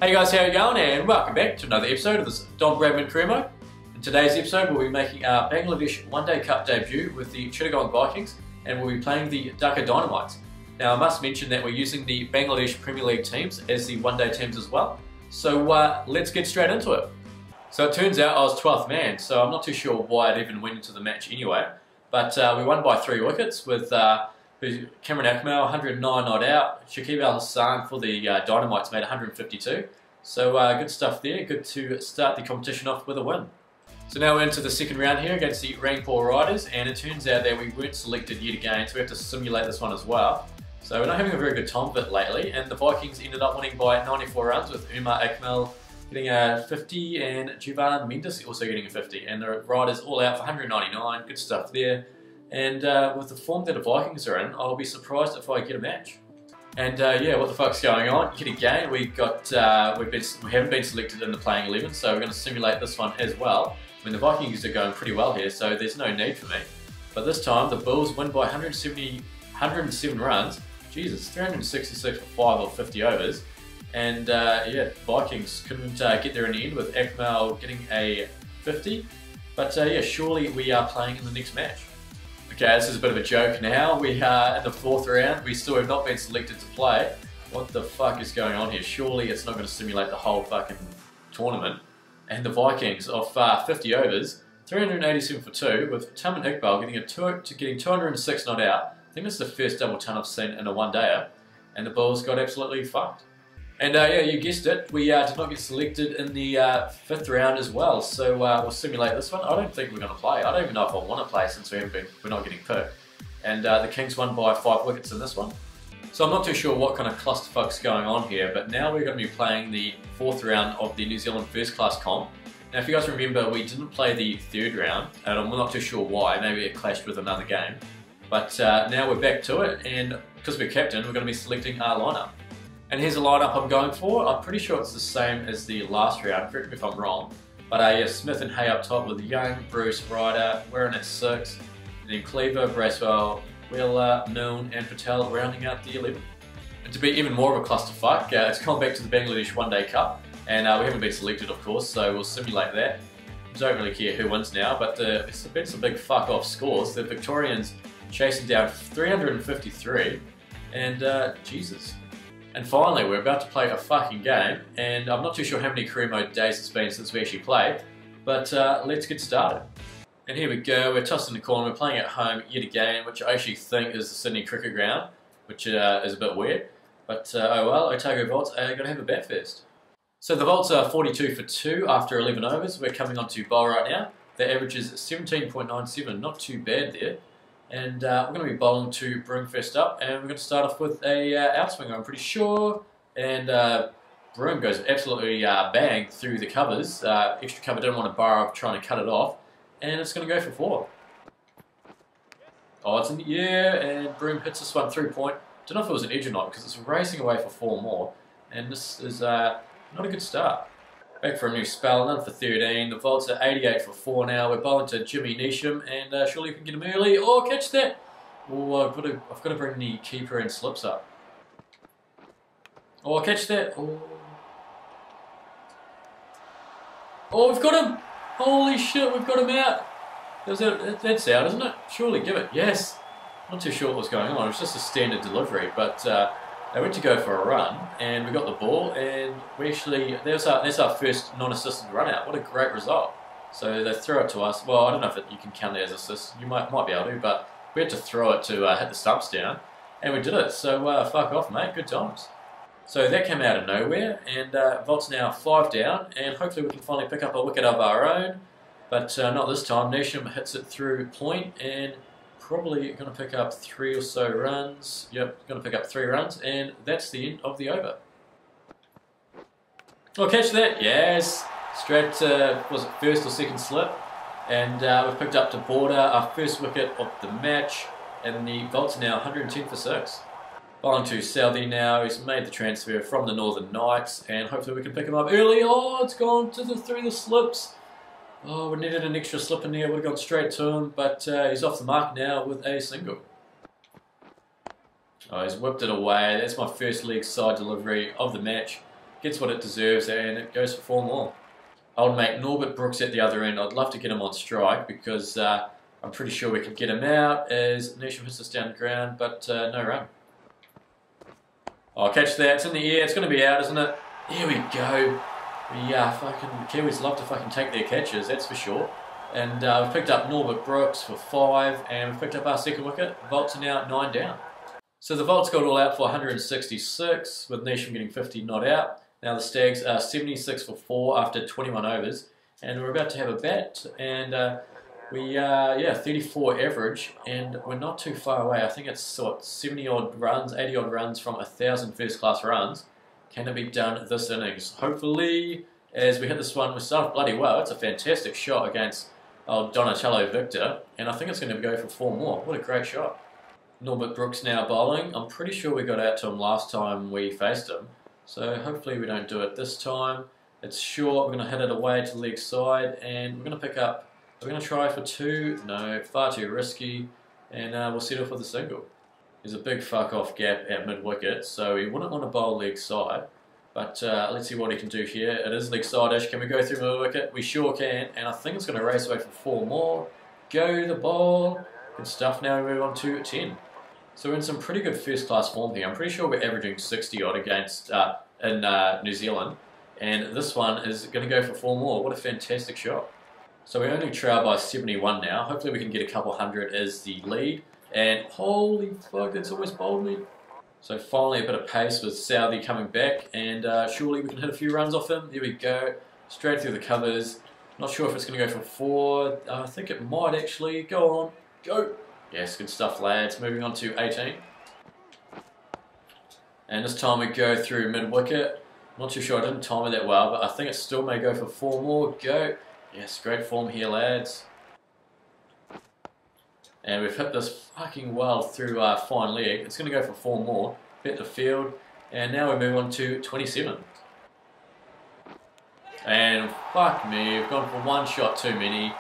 Hey guys, how you going? And welcome back to another episode of this Don Bradman Cricket. In today's episode, we'll be making our Bangladesh One Day Cup debut with the Chittagong Vikings, and we'll be playing the Dhaka Dynamites. Now, I must mention that we're using the Bangladesh Premier League teams as the one-day teams as well. So let's get straight into it. So it turns out I was 12th man, so I'm not too sure why I even went into the match anyway. But we won by 3 wickets with Cameron Akmal, 109 not out. Hassan for the Dynamites made 152. So good stuff there. Good to start the competition off with a win. So now we're into the second round here against the Rangpur Riders, and it turns out that we weren't selected yet again, so we have to simulate this one as well. So we're not having a very good time of it lately, and the Vikings ended up winning by 94 runs with Umar Akmal getting a 50 and gjweavr also getting a 50, and the Riders all out for 199. Good stuff there. And with the form that the Vikings are in, I'll be surprised if I get a match. And yeah, what the fuck's going on? Yet again, we haven't been selected in the playing 11, so we're going to simulate this one as well. I mean, the Vikings are going pretty well here, so there's no need for me. But this time, the Bulls win by 107 runs. Jesus, 366 for 5 or 50 overs. And yeah, Vikings couldn't get there in the end with Akmal getting a 50. But yeah, surely we are playing in the next match. Okay, this is a bit of a joke now. We are in the 4th round. We still have not been selected to play. What the fuck is going on here? Surely it's not going to simulate the whole fucking tournament. And the Vikings of 50 overs, 387 for 2, with Taman Iqbal getting 206 not out. I think this is the first double ton I've seen in a one-dayer. And the Bulls got absolutely fucked. And yeah, you guessed it, we did not get selected in the 5th round as well, so we'll simulate this one. I don't think we're going to play. I don't even know if I want to play since we're not getting picked. And the Kings won by 5 wickets in this one. So I'm not too sure what kind of clusterfuck's going on here, but now we're going to be playing the 4th round of the New Zealand First Class comp. Now if you guys remember, we didn't play the 3rd round, and I'm not too sure why. Maybe it clashed with another game. But now we're back to it, and because we're captain, we're going to be selecting our lineup. And here's a lineup I'm going for. I'm pretty sure it's the same as the last round, correct me if I'm wrong. But yeah, Smith and Hay up top with Young, Bruce, Ryder, Warren at 6, and then Cleaver, Braswell, Wheeler, Milne and Patel rounding out the 11. And to be even more of a clusterfuck, it's gone back to the Bangladesh One Day Cup, and we haven't been selected of course, so we'll simulate that. Don't really care who wins now, but it's been some big fuck off scores. The Victorians chasing down 353, and Jesus. And finally, we're about to play a fucking game, and I'm not too sure how many career mode days it's been since we actually played, but let's get started. And here we go, we're tossed in the corner, we're playing at home yet again, which I actually think is the Sydney Cricket Ground, which is a bit weird, but oh well, Otago Volts are going to have a bat first. So the Volts are 42 for 2 after 11 overs, we're coming on to bowl right now. The average is 17.97, not too bad there. And we're going to be bowling to Broom first up, and we're going to start off with a outswinger, I'm pretty sure. And Broom goes absolutely bang through the covers. Extra cover didn't want to borrow trying to cut it off, and it's going to go for 4. Oh, it's in the air, and Broom hits this one through point. Don't know if it was an edge or not because it's racing away for 4 more, and this is not a good start. Back for a new spell, none for 13. The Volts are 88 for 4 now. We're bowling to Jimmy Neesham, and surely we can get him early. Oh, catch that! Oh, I've got to bring the keeper and slips up. Oh, catch that! Oh, we've got him! Holy shit, we've got him out! That's out, isn't it? Surely give it. Yes! Not too sure what was going on. It was just a standard delivery, but they went to go for a run, and we got the ball, and we actually, that's our first non-assisted run out. What a great result. So they throw it to us. Well, I don't know if you can count that as assist. You might be able to, but we had to throw it to hit the stumps down, and we did it. So fuck off, mate. Good times. So that came out of nowhere, and Volt's now 5 down, and hopefully we can finally pick up a wicket of our own, but not this time. Neesham hits it through point, and probably going to pick up 3 or so runs. Yep, going to pick up 3 runs, and that's the end of the over. Oh, catch that! Yes! Straight, was it first or second slip? And we've picked up to border our first wicket of the match, and the Volts are now 110 for 6. Bowling to Southey now, he's made the transfer from the Northern Knights, and hopefully we can pick him up early. Oh, it's gone through the slips. Oh, we needed an extra slip in there, would have gone straight to him, but he's off the mark now with a single. Oh, he's whipped it away. That's my first leg side delivery of the match. gets what it deserves, and it goes for 4 more. Old mate Norbert Brooks at the other end. I'd love to get him on strike because I'm pretty sure we can get him out as Nation hits us down the ground, but no run. Oh, catch that. It's in the air. It's going to be out, isn't it? There we go. Fucking Kiwis love to fucking take their catches, that's for sure. And we've picked up Norbert Brooks for 5, and we've picked up our second wicket. Volts are now 9 down. So the Volts got all out for 166, with Nation getting 50 not out. Now the Stags are 76 for 4 after 21 overs, and we're about to have a bat, and we are 34 average, and we're not too far away. I think it's what, 70 odd runs, 80 odd runs from 1,000 first class runs. Can it be done this innings? Hopefully, as we hit this one, we start bloody well. It's a fantastic shot against Donatello Victor, and I think it's going to go for 4 more. What a great shot. Norbert Brooks now bowling. I'm pretty sure we got out to him last time we faced him, so hopefully we don't do it this time. It's short, we're going to hit it away to the leg side, and we're going to pick up, we're going to try for 2, no, far too risky, and we'll set off with a single. There's a big fuck off gap at mid wicket, so he wouldn't want to bowl leg side, but let's see what he can do here. It is leg side-ish. Can we go through mid wicket? We sure can, and I think it's going to race away for 4 more. Go the ball. Good stuff. Now we move on to 10. So we're in some pretty good first class form here. I'm pretty sure we're averaging 60 odd against in New Zealand, and this one is going to go for 4 more. What a fantastic shot. So we only trail by 71 now. Hopefully we can get a couple hundred as the lead. And holy fuck, it's almost bowled me. So finally a bit of pace with Southey coming back, and surely we can hit a few runs off him. There we go. Straight through the covers. Not sure if it's going to go for 4. I think it might actually. Go on. Go. Yes, good stuff, lads. Moving on to 18. And this time we go through mid-wicket. Not too sure, I didn't time it that well, but I think it still may go for 4 more. Go. Yes, great form here, lads. And we've hit this fucking well through our fine leg. It's going to go for 4 more. Hit the field. And now we move on to 27. And fuck me, we've gone for 1 shot too many.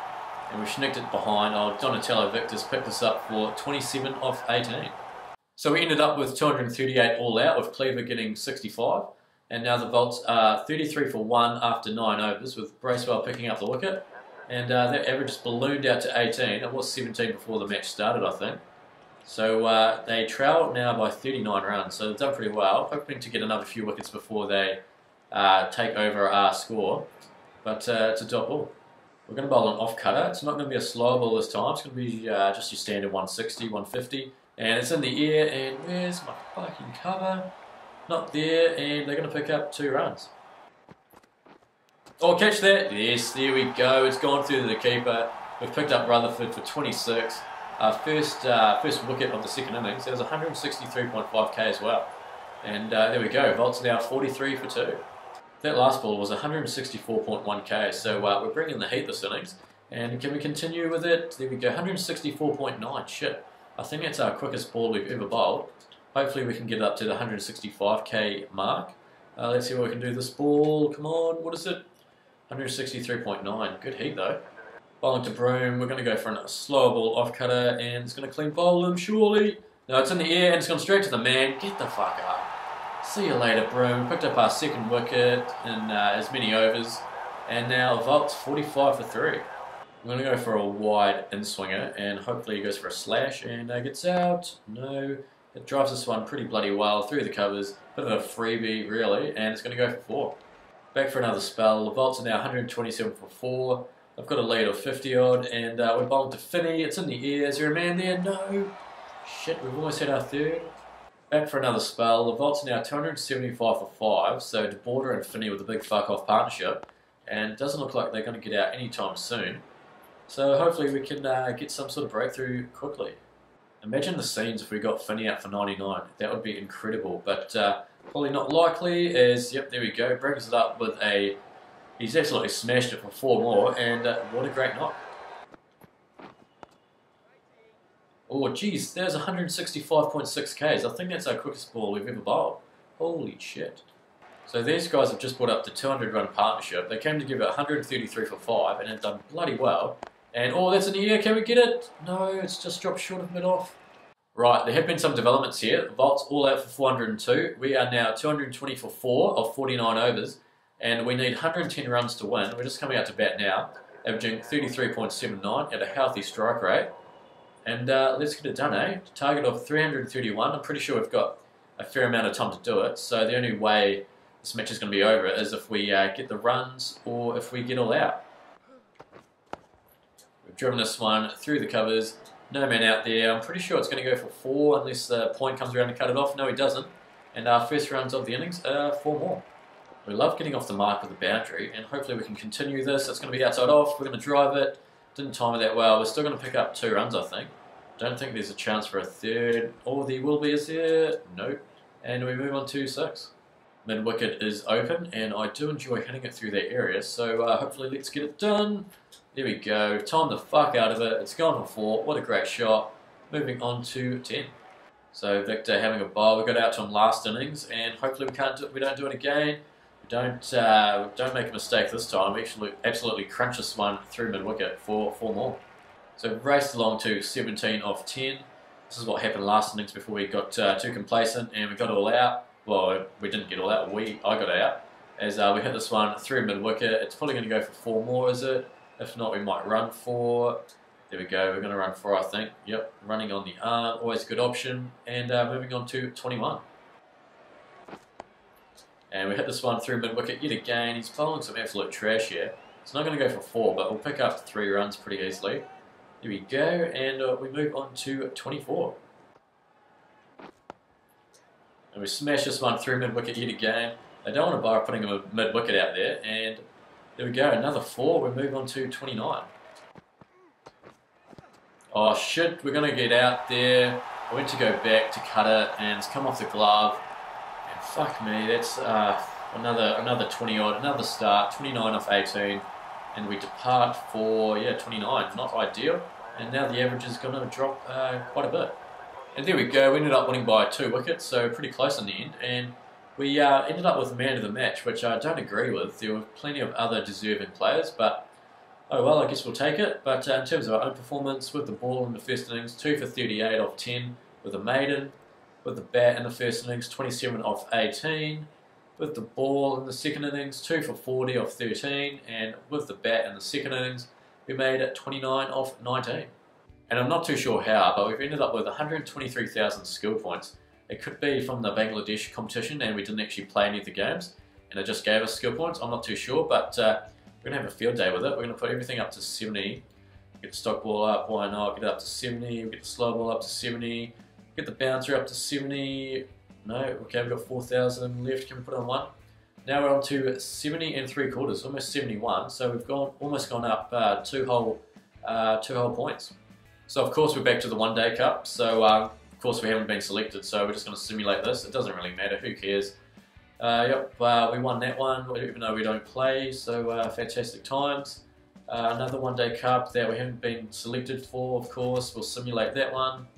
And we snicked it behind. Donatello Victor's picked us up for 27 off 18. So we ended up with 238 all out, with Cleaver getting 65. And now the Volts are 33 for 1 after 9 overs, with Bracewell picking up the wicket. And their average has ballooned out to 18. It was 17 before the match started, I think. So they trail now by 39 runs, so they've done pretty well. Hoping to get another few wickets before they take over our score. But it's a dot ball. We're going to bowl an off-cutter. It's not going to be a slow ball this time. It's going to be just your standard 160, 150. And it's in the air, and where's my fucking cover? Not there, and they're going to pick up 2 runs. Oh, catch that. Yes, there we go. It's gone through to the keeper. We've picked up Rutherford for 26. Our first wicket of the second innings. It was 163.5k as well. And there we go. Volts now 43 for 2. That last ball was 164.1k. So we're bringing the heat this innings. And can we continue with it? There we go. 164.9. Shit. I think that's our quickest ball we've ever bowled. Hopefully we can get it up to the 165k mark. Let's see what we can do. This ball. Come on. What is it? 163.9. Good heat though. Bowling to Broom. We're going to go for a slower ball off cutter, and it's going to clean bowl him surely. No, it's in the air and it's gone straight to the man. Get the fuck up. See you later, Broom. Picked up our second wicket in as many overs, and now Volts 45 for 3. I'm going to go for a wide in-swinger, and hopefully he goes for a slash and gets out. No, it drives this one pretty bloody well through the covers. Bit of a freebie really, and it's going to go for 4. Back for another spell. The Volts are now 127 for 4. I've got a lead of 50 odd, and we're bowling to Finney. It's in the air. Is there a man there? No. Shit, we've almost hit our 3rd. Back for another spell. The Volts are now 275 for 5. So De Border and Finney with a big fuck off partnership, and it doesn't look like they're going to get out anytime soon. So hopefully we can get some sort of breakthrough quickly. Imagine the scenes if we got Finney out for 99. That would be incredible, but probably not likely, as, yep, there we go, brings it up with a, he's absolutely smashed it for 4 more, and what a great knock. Oh, geez, there's 165.6k's. I think that's our quickest ball we've ever bowled. Holy shit. So these guys have just brought up the 200 run partnership. They came to give it 133 for 5, and have done bloody well. And, oh, that's in the air, can we get it? No, it's just dropped short of mid-off. Right, there have been some developments here. The Volt's all out for 402. We are now 220 for 4 of 49 overs, and we need 110 runs to win. We're just coming out to bat now, averaging 33.79 at a healthy strike rate. And let's get it done, eh? Target of 331. I'm pretty sure we've got a fair amount of time to do it, so the only way this match is going to be over is if we get the runs or if we get all out. We've driven this one through the covers. No man out there. I'm pretty sure it's going to go for 4 unless the point comes around and cut it off. No, he doesn't. And our first runs of the innings are 4 more. We love getting off the mark of the boundary, and hopefully we can continue this. It's going to be outside off. We're going to drive it. Didn't time it that well. We're still going to pick up 2 runs, I think. Don't think there's a chance for a third. Or there will be, is there? Nope. And we move on to 6. Mid wicket is open, and I do enjoy hitting it through that area, so hopefully let's get it done. There we go. Time the fuck out of it. It's gone for 4. What a great shot. Moving on to 10. So Victor having a bowl. We got out to him last innings, and hopefully we don't do it again. We don't make a mistake this time. We actually absolutely crunch this one through mid wicket for 4 more. So we've raced along to 17 off 10. This is what happened last innings before we got too complacent and we got all out. Well, we didn't get all out. I got out as we hit this one through mid wicket. It's probably going to go for 4 more, is it? If not, we might run 4. There we go. We're going to run 4, I think. Yep, running on the arm, always a good option. And moving on to 21. And we hit this one through mid wicket yet again. He's pulling some absolute trash here. It's not going to go for 4, but we'll pick up 3 runs pretty easily. There we go, and we move on to 24. And we smash this one through mid wicket yet again. They don't want to bother putting a mid wicket out there, and there we go, another 4. We move on to 29. Oh shit, we're going to get out there. I went to go back to cut it, and it's come off the glove. And fuck me, that's another 20 odd, another start, 29 off 18. And we depart for, 29, not ideal. And now the average is going to drop quite a bit. And there we go, we ended up winning by 2 wickets, so pretty close in the end. And we ended up with man of the match, which I don't agree with. There were plenty of other deserving players, but oh well, I guess we'll take it. But in terms of our own performance, with the ball in the first innings, 2 for 38 off 10 with a maiden. With the bat in the first innings, 27 off 18. With the ball in the second innings, 2 for 40 off 13. And with the bat in the second innings, we made it 29 off 19. And I'm not too sure how, but we've ended up with 123,000 skill points. It could be from the Bangladesh competition and we didn't actually play any of the games and it just gave us skill points. I'm not too sure, but we're going to have a field day with it. We're going to put everything up to 70. Get the stock ball up, why not? Get it up to 70. Get the slow ball up to 70. Get the bouncer up to 70. No, okay, we've got 4,000 left. Can we put on 1? Now we're on to 70 3/4, almost 71. So we've almost gone up 2 whole points. So of course we're back to the One Day Cup. So of course we haven't been selected. So we're just going to simulate this. It doesn't really matter. Who cares? Yep, we won that one, even though we don't play. So fantastic times. Another One Day Cup that we haven't been selected for. Of course, we'll simulate that one,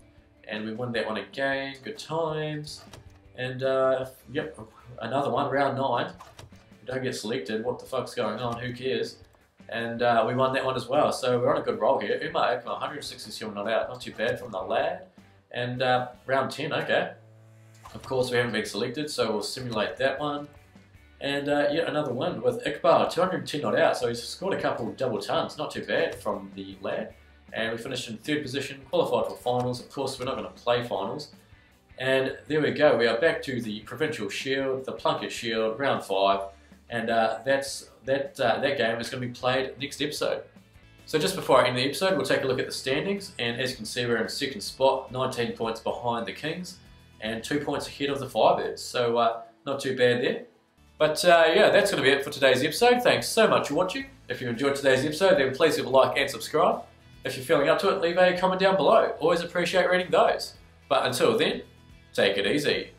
and we win that one again. Good times. And yep, another one, round 9. We don't get selected. What the fuck's going on? Who cares? And we won that one as well. So we're on a good roll here. 167 not out. Not too bad from the lad. And round 10, okay. Of course, we haven't been selected, so we'll simulate that one. And yet another win with Iqbal, 210 not out. So he's scored a couple of double tons. Not too bad from the lad. And we finished in 3rd position, qualified for finals. Of course, we're not going to play finals. And there we go. We are back to the Provincial Shield, the Plunket Shield, round 5. And that game is going to be played next episode. So just before I end the episode, we'll take a look at the standings. And as you can see, we're in 2nd spot, 19 points behind the Kings, and 2 points ahead of the Firebirds. So not too bad there. But yeah, that's going to be it for today's episode. Thanks so much for watching. If you enjoyed today's episode, then please leave a like and subscribe. If you're feeling up to it, leave a comment down below. Always appreciate reading those. But until then, take it easy.